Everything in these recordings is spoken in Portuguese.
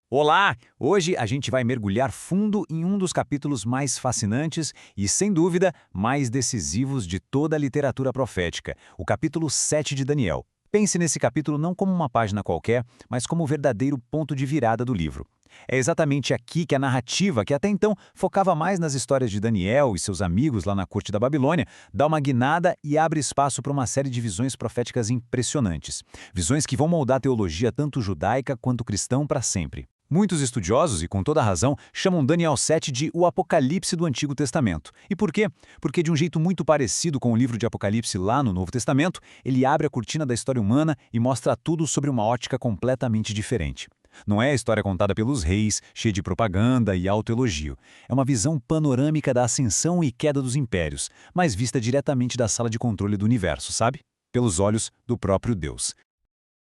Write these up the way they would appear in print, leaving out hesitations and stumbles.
Olá! Hoje a gente vai mergulhar fundo em um dos capítulos mais fascinantes e, sem dúvida, mais decisivos de toda a literatura profética, o capítulo 7 de Daniel. Pense nesse capítulo não como uma página qualquer, mas como o verdadeiro ponto de virada do livro. É exatamente aqui que a narrativa, que até então focava mais nas histórias de Daniel e seus amigos lá na corte da Babilônia, dá uma guinada e abre espaço para uma série de visões proféticas impressionantes. Visões que vão moldar a teologia tanto judaica quanto cristã para sempre. Muitos estudiosos, e com toda razão, chamam Daniel 7 de o Apocalipse do Antigo Testamento. E por quê? Porque de um jeito muito parecido com o livro de Apocalipse lá no Novo Testamento, ele abre a cortina da história humana e mostra tudo sobre uma ótica completamente diferente. Não é a história contada pelos reis, cheia de propaganda e autoelogio. É uma visão panorâmica da ascensão e queda dos impérios, mas vista diretamente da sala de controle do universo, sabe? Pelos olhos do próprio Deus.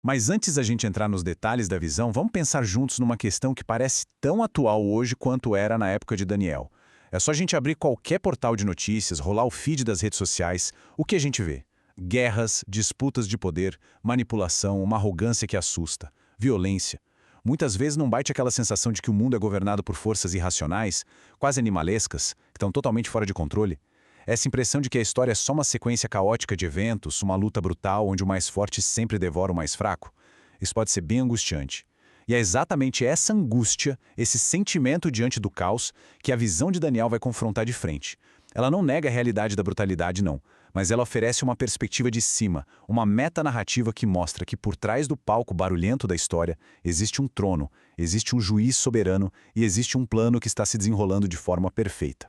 Mas antes da gente entrar nos detalhes da visão, vamos pensar juntos numa questão que parece tão atual hoje quanto era na época de Daniel. É só a gente abrir qualquer portal de notícias, rolar o feed das redes sociais, o que a gente vê? Guerras, disputas de poder, manipulação, uma arrogância que assusta, violência. Muitas vezes não bate aquela sensação de que o mundo é governado por forças irracionais, quase animalescas, que estão totalmente fora de controle. Essa impressão de que a história é só uma sequência caótica de eventos, uma luta brutal onde o mais forte sempre devora o mais fraco, isso pode ser bem angustiante. E é exatamente essa angústia, esse sentimento diante do caos, que a visão de Daniel vai confrontar de frente. Ela não nega a realidade da brutalidade, não, mas ela oferece uma perspectiva de cima, uma metanarrativa que mostra que por trás do palco barulhento da história existe um trono, existe um juiz soberano e existe um plano que está se desenrolando de forma perfeita.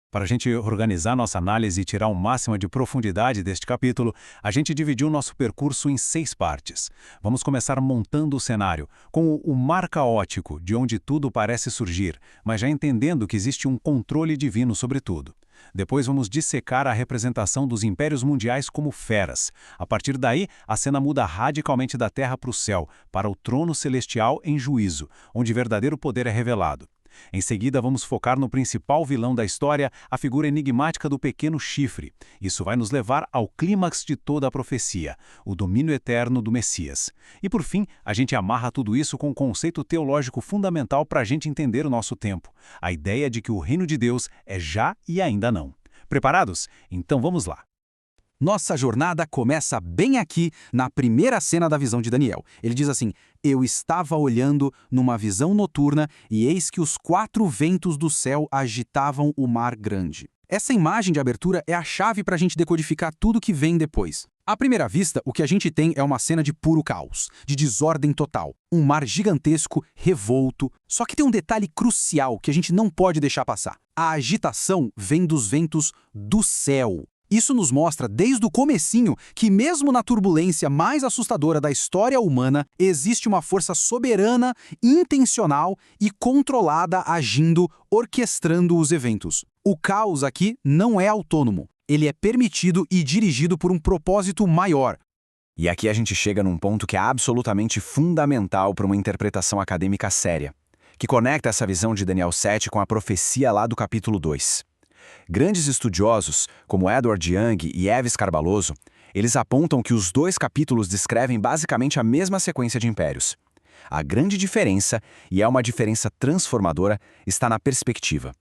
Para a gente organizar nossa análise e tirar o máximo de profundidade deste capítulo, a gente dividiu nosso percurso em 6 partes. Vamos começar montando o cenário, com o mar caótico, de onde tudo parece surgir, mas já entendendo que existe um controle divino sobre tudo. Depois vamos dissecar a representação dos impérios mundiais como feras. A partir daí, a cena muda radicalmente da terra para o céu, para o trono celestial em juízo, onde verdadeiro poder é revelado. Em seguida, vamos focar no principal vilão da história, a figura enigmática do pequeno chifre. Isso vai nos levar ao clímax de toda a profecia, o domínio eterno do Messias. E por fim, a gente amarra tudo isso com um conceito teológico fundamental para a gente entender o nosso tempo. A ideia de que o reino de Deus é já e ainda não. Preparados? Então vamos lá. Nossa jornada começa bem aqui, na primeira cena da visão de Daniel. Ele diz assim: eu estava olhando numa visão noturna e eis que os 4 ventos do céu agitavam o mar grande. Essa imagem de abertura é a chave para a gente decodificar tudo que vem depois. À primeira vista, o que a gente tem é uma cena de puro caos, de desordem total. Um mar gigantesco, revolto. Só que tem um detalhe crucial que a gente não pode deixar passar. A agitação vem dos ventos do céu. Isso nos mostra desde o comecinho que mesmo na turbulência mais assustadora da história humana, existe uma força soberana, intencional e controlada agindo, orquestrando os eventos. O caos aqui não é autônomo, ele é permitido e dirigido por um propósito maior. E aqui a gente chega num ponto que é absolutamente fundamental para uma interpretação acadêmica séria, que conecta essa visão de Daniel 7 com a profecia lá do capítulo 2. Grandes estudiosos, como Edward Young e Eves Carbaloso, eles apontam que os 2 capítulos descrevem basicamente a mesma sequência de impérios. A grande diferença, e é uma diferença transformadora, está na perspectiva.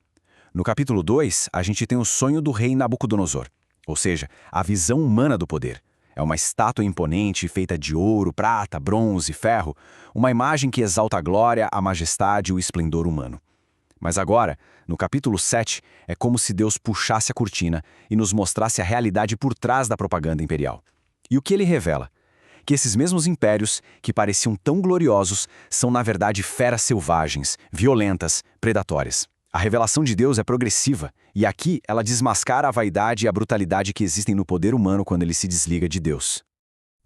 No capítulo 2, a gente tem o sonho do rei Nabucodonosor, ou seja, a visão humana do poder. É uma estátua imponente feita de ouro, prata, bronze, ferro, uma imagem que exalta a glória, a majestade e o esplendor humano. Mas agora, no capítulo 7, é como se Deus puxasse a cortina e nos mostrasse a realidade por trás da propaganda imperial. E o que ele revela? Que esses mesmos impérios, que pareciam tão gloriosos, são na verdade feras selvagens, violentas, predatórias. A revelação de Deus é progressiva, e aqui ela desmascara a vaidade e a brutalidade que existem no poder humano quando ele se desliga de Deus.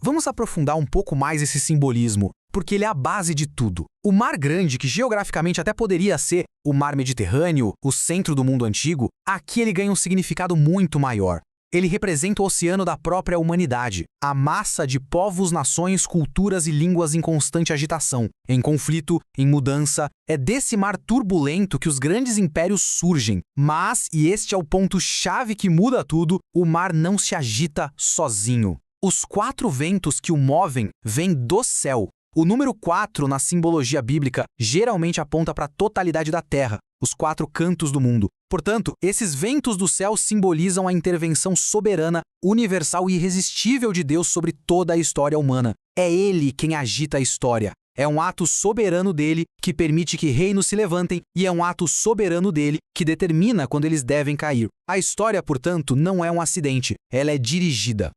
Vamos aprofundar um pouco mais esse simbolismo, porque ele é a base de tudo. O Mar Grande, que geograficamente até poderia ser o Mar Mediterrâneo, o centro do mundo antigo, aqui ele ganha um significado muito maior. Ele representa o oceano da própria humanidade, a massa de povos, nações, culturas e línguas em constante agitação, em conflito, em mudança. É desse mar turbulento que os grandes impérios surgem. Mas, e este é o ponto-chave que muda tudo, o mar não se agita sozinho. Os 4 ventos que o movem vêm do céu. O número 4 na simbologia bíblica geralmente aponta para a totalidade da Terra, os 4 cantos do mundo. Portanto, esses ventos do céu simbolizam a intervenção soberana, universal e irresistível de Deus sobre toda a história humana. É Ele quem agita a história. É um ato soberano dele que permite que reinos se levantem e é um ato soberano dele que determina quando eles devem cair. A história, portanto, não é um acidente, ela é dirigida.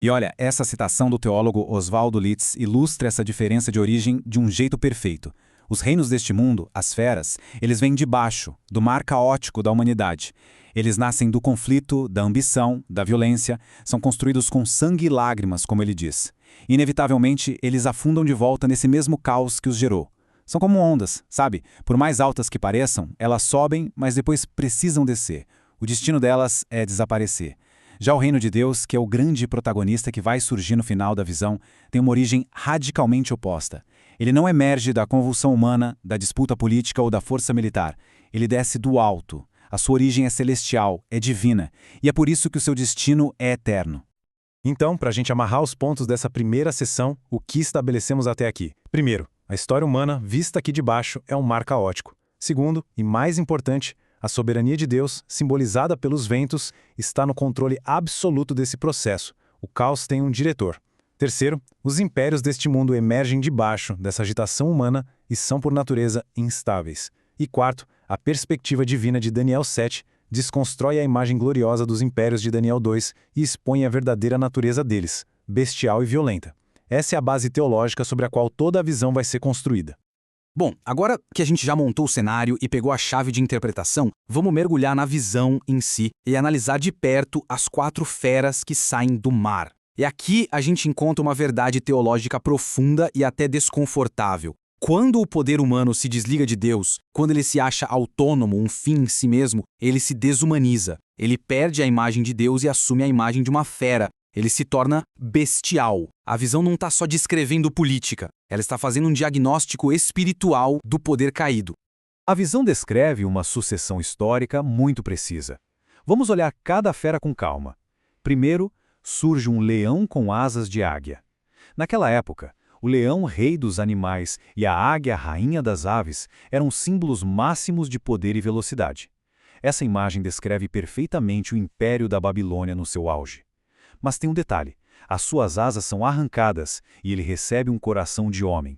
E olha, essa citação do teólogo Oswaldo Litz ilustra essa diferença de origem de um jeito perfeito. Os reinos deste mundo, as feras, eles vêm de baixo, do mar caótico da humanidade. Eles nascem do conflito, da ambição, da violência, são construídos com sangue e lágrimas, como ele diz. Inevitavelmente, eles afundam de volta nesse mesmo caos que os gerou. São como ondas, sabe? Por mais altas que pareçam, elas sobem, mas depois precisam descer. O destino delas é desaparecer. Já o reino de Deus, que é o grande protagonista que vai surgir no final da visão, tem uma origem radicalmente oposta. Ele não emerge da convulsão humana, da disputa política ou da força militar. Ele desce do alto. A sua origem é celestial, é divina, e é por isso que o seu destino é eterno. Então, para a gente amarrar os pontos dessa primeira sessão, o que estabelecemos até aqui? Primeiro, a história humana, vista aqui de baixo, é um mar caótico. Segundo, e mais importante, a soberania de Deus, simbolizada pelos ventos, está no controle absoluto desse processo. O caos tem um diretor. Terceiro, os impérios deste mundo emergem de baixo dessa agitação humana e são, por natureza, instáveis. E quarto, a perspectiva divina de Daniel 7 desconstrói a imagem gloriosa dos impérios de Daniel 2 e expõe a verdadeira natureza deles, bestial e violenta. Essa é a base teológica sobre a qual toda a visão vai ser construída. Bom, agora que a gente já montou o cenário e pegou a chave de interpretação, vamos mergulhar na visão em si e analisar de perto as 4 feras que saem do mar. E aqui a gente encontra uma verdade teológica profunda e até desconfortável. Quando o poder humano se desliga de Deus, quando ele se acha autônomo, um fim em si mesmo, ele se desumaniza. Ele perde a imagem de Deus e assume a imagem de uma fera. Ele se torna bestial. A visão não está só descrevendo política, ela está fazendo um diagnóstico espiritual do poder caído. A visão descreve uma sucessão histórica muito precisa. Vamos olhar cada fera com calma. Primeiro, surge um leão com asas de águia. Naquela época, o leão, rei dos animais, e a águia, rainha das aves, eram símbolos máximos de poder e velocidade. Essa imagem descreve perfeitamente o império da Babilônia no seu auge. Mas tem um detalhe, as suas asas são arrancadas e ele recebe um coração de homem.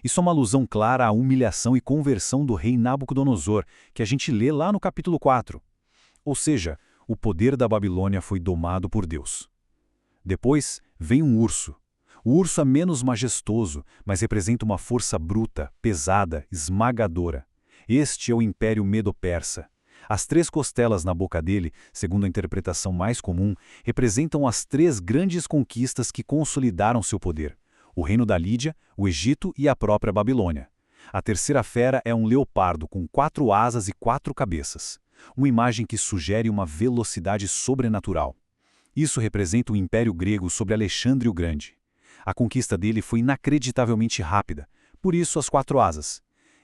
Isso é uma alusão clara à humilhação e conversão do rei Nabucodonosor, que a gente lê lá no capítulo 4. Ou seja, o poder da Babilônia foi domado por Deus. Depois vem um urso. O urso é menos majestoso, mas representa uma força bruta, pesada, esmagadora. Este é o Império Medo-Persa. As 3 costelas na boca dele, segundo a interpretação mais comum, representam as 3 grandes conquistas que consolidaram seu poder: o reino da Lídia, o Egito e a própria Babilônia. A terceira fera é um leopardo com 4 asas e 4 cabeças, uma imagem que sugere uma velocidade sobrenatural. Isso representa o Império Grego sobre Alexandre o Grande. A conquista dele foi inacreditavelmente rápida, por isso as 4 asas.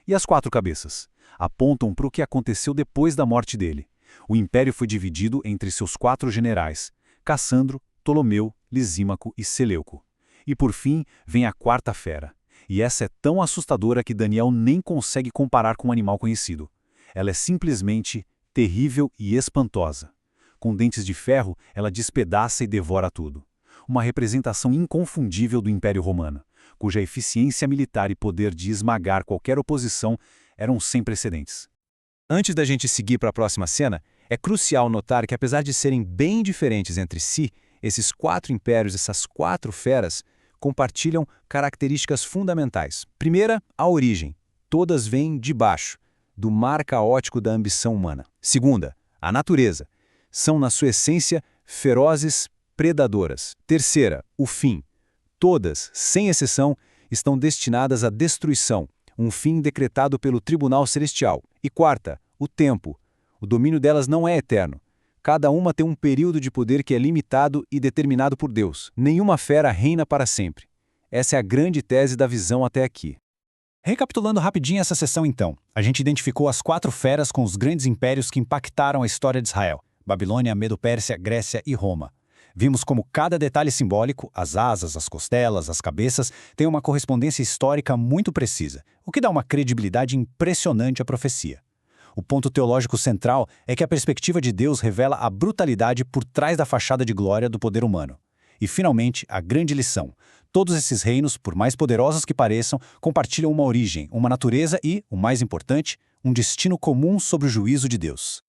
E as 4 cabeças apontam para o que aconteceu depois da morte dele. O império foi dividido entre seus 4 generais, Cassandro, Ptolomeu, Lisímaco e Seleuco. E por fim vem a 4ª fera. E essa é tão assustadora que Daniel nem consegue comparar com um animal conhecido. Ela é simplesmente terrível e espantosa. Com dentes de ferro, ela despedaça e devora tudo. Uma representação inconfundível do Império Romano, cuja eficiência militar e poder de esmagar qualquer oposição eram sem precedentes. Antes da gente seguir para a próxima cena, é crucial notar que, apesar de serem bem diferentes entre si, esses 4 impérios, essas 4 feras, compartilham características fundamentais. Primeira, a origem. Todas vêm de baixo, do mar caótico da ambição humana. Segunda, a natureza. São, na sua essência, ferozes, predadoras. Terceira, o fim. Todas, sem exceção, estão destinadas à destruição, um fim decretado pelo Tribunal Celestial. E quarta, o tempo. O domínio delas não é eterno. Cada uma tem um período de poder que é limitado e determinado por Deus. Nenhuma fera reina para sempre. Essa é a grande tese da visão até aqui. Recapitulando rapidinho essa sessão então, a gente identificou as 4 feras com os grandes impérios que impactaram a história de Israel: Babilônia, Medo-Pérsia, Grécia e Roma. Vimos como cada detalhe simbólico, as asas, as costelas, as cabeças, tem uma correspondência histórica muito precisa, o que dá uma credibilidade impressionante à profecia. O ponto teológico central é que a perspectiva de Deus revela a brutalidade por trás da fachada de glória do poder humano. E, finalmente, a grande lição. Todos esses reinos, por mais poderosos que pareçam, compartilham uma origem, uma natureza e, o mais importante, um destino comum sobre o juízo de Deus.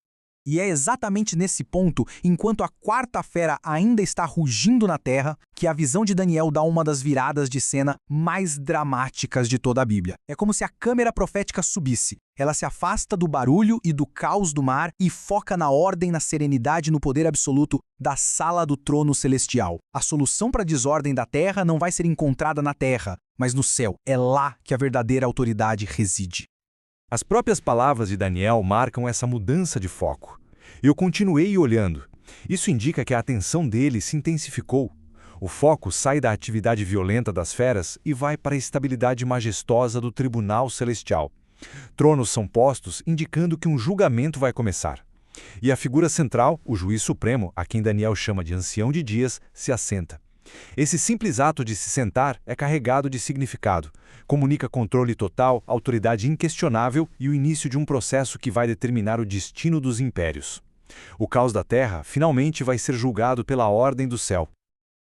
E é exatamente nesse ponto, enquanto a quarta fera ainda está rugindo na terra, que a visão de Daniel dá uma das viradas de cena mais dramáticas de toda a Bíblia. É como se a câmera profética subisse. Ela se afasta do barulho e do caos do mar e foca na ordem, na serenidade e no poder absoluto da sala do trono celestial. A solução para a desordem da terra não vai ser encontrada na terra, mas no céu. É lá que a verdadeira autoridade reside. As próprias palavras de Daniel marcam essa mudança de foco. Eu continuei olhando. Isso indica que a atenção dele se intensificou. O foco sai da atividade violenta das feras e vai para a estabilidade majestosa do tribunal celestial. Tronos são postos, indicando que um julgamento vai começar. E a figura central, o juiz supremo, a quem Daniel chama de ancião de dias, se assenta. Esse simples ato de se sentar é carregado de significado. Comunica controle total, autoridade inquestionável e o início de um processo que vai determinar o destino dos impérios. O caos da terra finalmente vai ser julgado pela ordem do céu.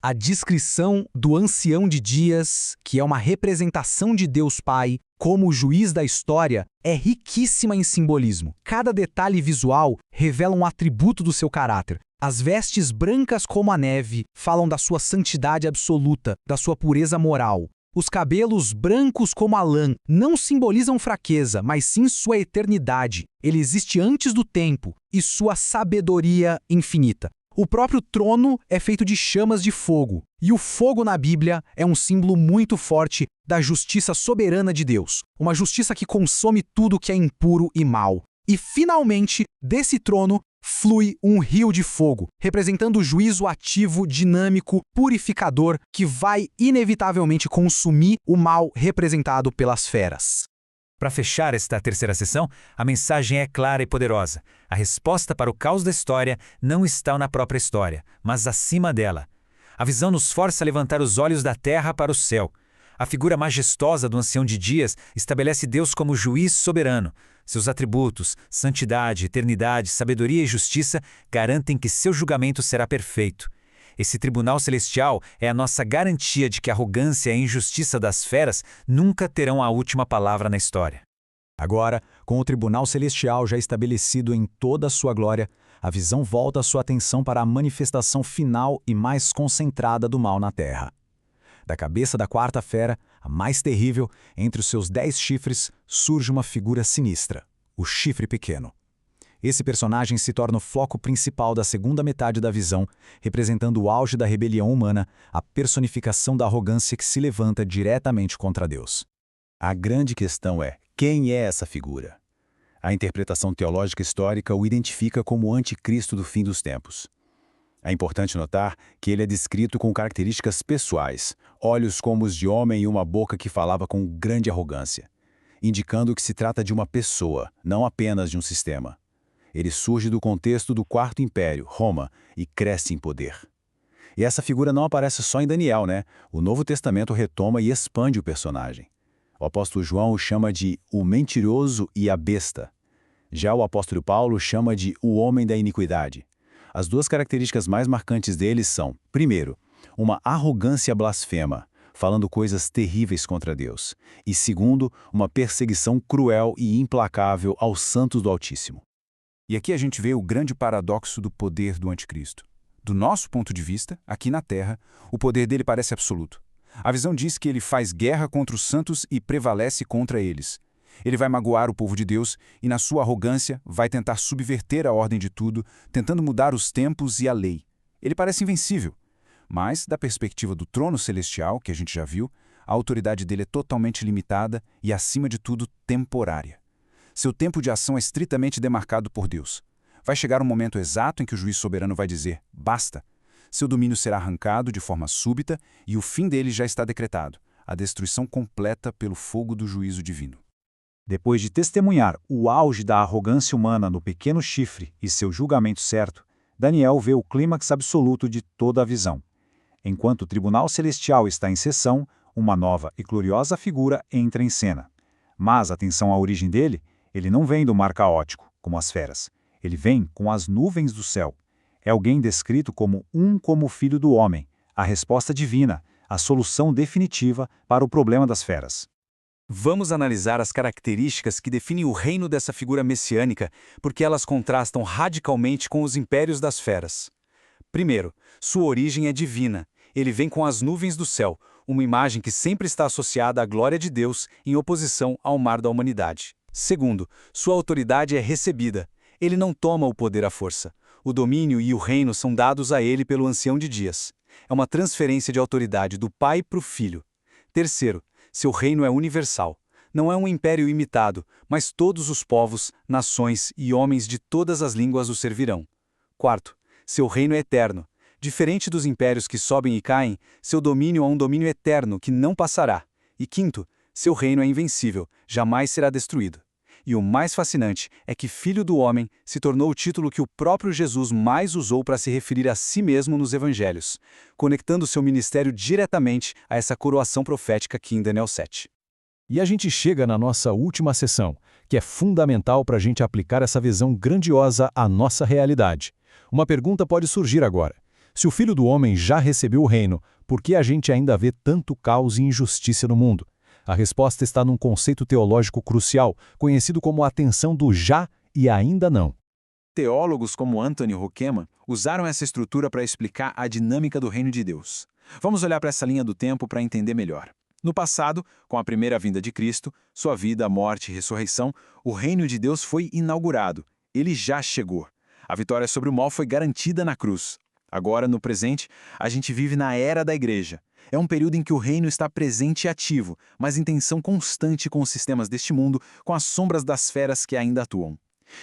A descrição do ancião de dias, que é uma representação de Deus Pai, como o juiz da história, é riquíssima em simbolismo. Cada detalhe visual revela um atributo do seu caráter. As vestes brancas como a neve falam da sua santidade absoluta, da sua pureza moral. Os cabelos brancos como a lã não simbolizam fraqueza, mas sim sua eternidade. Ele existe antes do tempo e sua sabedoria infinita. O próprio trono é feito de chamas de fogo, e o fogo na Bíblia é um símbolo muito forte da justiça soberana de Deus, uma justiça que consome tudo que é impuro e mau. E, finalmente, desse trono flui um rio de fogo, representando o juízo ativo, dinâmico, purificador, que vai inevitavelmente consumir o mal representado pelas feras. Para fechar esta terceira sessão, a mensagem é clara e poderosa. A resposta para o caos da história não está na própria história, mas acima dela. A visão nos força a levantar os olhos da terra para o céu. A figura majestosa do ancião de dias estabelece Deus como juiz soberano. Seus atributos, santidade, eternidade, sabedoria e justiça garantem que seu julgamento será perfeito. Esse tribunal celestial é a nossa garantia de que a arrogância e a injustiça das feras nunca terão a última palavra na história. Agora, com o tribunal celestial já estabelecido em toda a sua glória, a visão volta a sua atenção para a manifestação final e mais concentrada do mal na terra. Da cabeça da quarta fera, a mais terrível, entre os seus 10 chifres, surge uma figura sinistra, o chifre pequeno. Esse personagem se torna o foco principal da segunda metade da visão, representando o auge da rebelião humana, a personificação da arrogância que se levanta diretamente contra Deus. A grande questão é, quem é essa figura? A interpretação teológica histórica o identifica como o anticristo do fim dos tempos. É importante notar que ele é descrito com características pessoais, olhos como os de homem e uma boca que falava com grande arrogância, indicando que se trata de uma pessoa, não apenas de um sistema. Ele surge do contexto do Quarto Império, Roma, e cresce em poder. E essa figura não aparece só em Daniel, né? O Novo Testamento retoma e expande o personagem. O apóstolo João o chama de o mentiroso e a besta. Já o apóstolo Paulo o chama de o homem da iniquidade. As duas características mais marcantes deles são, primeiro, uma arrogância blasfema, falando coisas terríveis contra Deus, e segundo, uma perseguição cruel e implacável aos santos do Altíssimo. E aqui a gente vê o grande paradoxo do poder do anticristo. Do nosso ponto de vista, aqui na Terra, o poder dele parece absoluto. A visão diz que ele faz guerra contra os santos e prevalece contra eles. Ele vai magoar o povo de Deus e, na sua arrogância, vai tentar subverter a ordem de tudo, tentando mudar os tempos e a lei. Ele parece invencível. Mas, da perspectiva do trono celestial, que a gente já viu, a autoridade dele é totalmente limitada e, acima de tudo, temporária. Seu tempo de ação é estritamente demarcado por Deus. Vai chegar um momento exato em que o juiz soberano vai dizer, basta. Seu domínio será arrancado de forma súbita e o fim dele já está decretado, a destruição completa pelo fogo do juízo divino. Depois de testemunhar o auge da arrogância humana no pequeno chifre e seu julgamento certo, Daniel vê o clímax absoluto de toda a visão. Enquanto o tribunal celestial está em sessão, uma nova e gloriosa figura entra em cena. Mas, atenção à origem dele, ele não vem do mar caótico, como as feras. Ele vem com as nuvens do céu. É alguém descrito como filho do homem, a resposta divina, a solução definitiva para o problema das feras. Vamos analisar as características que definem o reino dessa figura messiânica, porque elas contrastam radicalmente com os impérios das feras. Primeiro, sua origem é divina. Ele vem com as nuvens do céu, uma imagem que sempre está associada à glória de Deus em oposição ao mar da humanidade. Segundo, sua autoridade é recebida. Ele não toma o poder à força. O domínio e o reino são dados a ele pelo Ancião de Dias. É uma transferência de autoridade do Pai para o Filho. Terceiro, seu reino é universal. Não é um império imitado, mas todos os povos, nações e homens de todas as línguas o servirão. Quarto, seu reino é eterno. Diferente dos impérios que sobem e caem, seu domínio é um domínio eterno que não passará. E quinto, seu reino é invencível, jamais será destruído. E o mais fascinante é que Filho do Homem se tornou o título que o próprio Jesus mais usou para se referir a si mesmo nos Evangelhos, conectando seu ministério diretamente a essa coroação profética aqui em Daniel 7. E a gente chega na nossa última sessão, que é fundamental para a gente aplicar essa visão grandiosa à nossa realidade. Uma pergunta pode surgir agora. Se o Filho do Homem já recebeu o reino, por que a gente ainda vê tanto caos e injustiça no mundo? A resposta está num conceito teológico crucial, conhecido como a tensão do já e ainda não. Teólogos como Anthony Hoekema usaram essa estrutura para explicar a dinâmica do reino de Deus. Vamos olhar para essa linha do tempo para entender melhor. No passado, com a primeira vinda de Cristo, sua vida, morte e ressurreição, o reino de Deus foi inaugurado. Ele já chegou. A vitória sobre o mal foi garantida na cruz. Agora, no presente, a gente vive na era da igreja. É um período em que o reino está presente e ativo, mas em tensão constante com os sistemas deste mundo, com as sombras das feras que ainda atuam.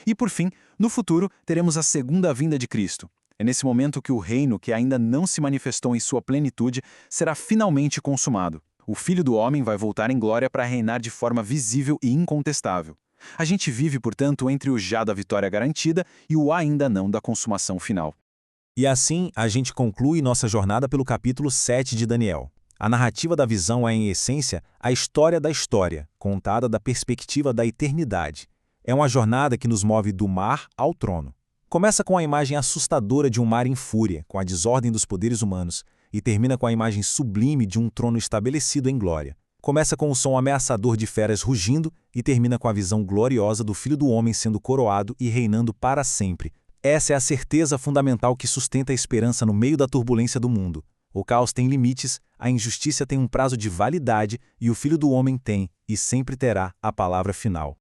E por fim, no futuro, teremos a segunda vinda de Cristo. É nesse momento que o reino, que ainda não se manifestou em sua plenitude, será finalmente consumado. O Filho do Homem vai voltar em glória para reinar de forma visível e incontestável. A gente vive, portanto, entre o já da vitória garantida e o ainda não da consumação final. E assim, a gente conclui nossa jornada pelo capítulo 7 de Daniel. A narrativa da visão é, em essência, a história da história, contada da perspectiva da eternidade. É uma jornada que nos move do mar ao trono. Começa com a imagem assustadora de um mar em fúria, com a desordem dos poderes humanos, e termina com a imagem sublime de um trono estabelecido em glória. Começa com o som ameaçador de feras rugindo e termina com a visão gloriosa do Filho do Homem sendo coroado e reinando para sempre. Essa é a certeza fundamental que sustenta a esperança no meio da turbulência do mundo. O caos tem limites, a injustiça tem um prazo de validade e o Filho do Homem tem, e sempre terá, a palavra final.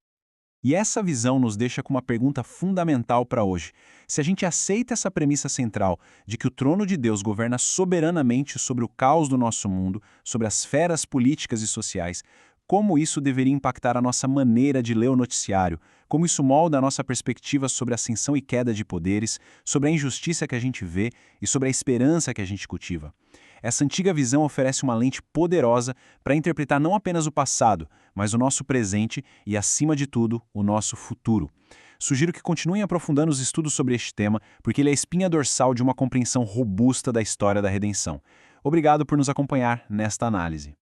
E essa visão nos deixa com uma pergunta fundamental para hoje. Se a gente aceita essa premissa central de que o trono de Deus governa soberanamente sobre o caos do nosso mundo, sobre as feras políticas e sociais, como isso deveria impactar a nossa maneira de ler o noticiário, como isso molda a nossa perspectiva sobre a ascensão e queda de poderes, sobre a injustiça que a gente vê e sobre a esperança que a gente cultiva. Essa antiga visão oferece uma lente poderosa para interpretar não apenas o passado, mas o nosso presente e, acima de tudo, o nosso futuro. Sugiro que continuem aprofundando os estudos sobre este tema, porque ele é a espinha dorsal de uma compreensão robusta da história da redenção. Obrigado por nos acompanhar nesta análise.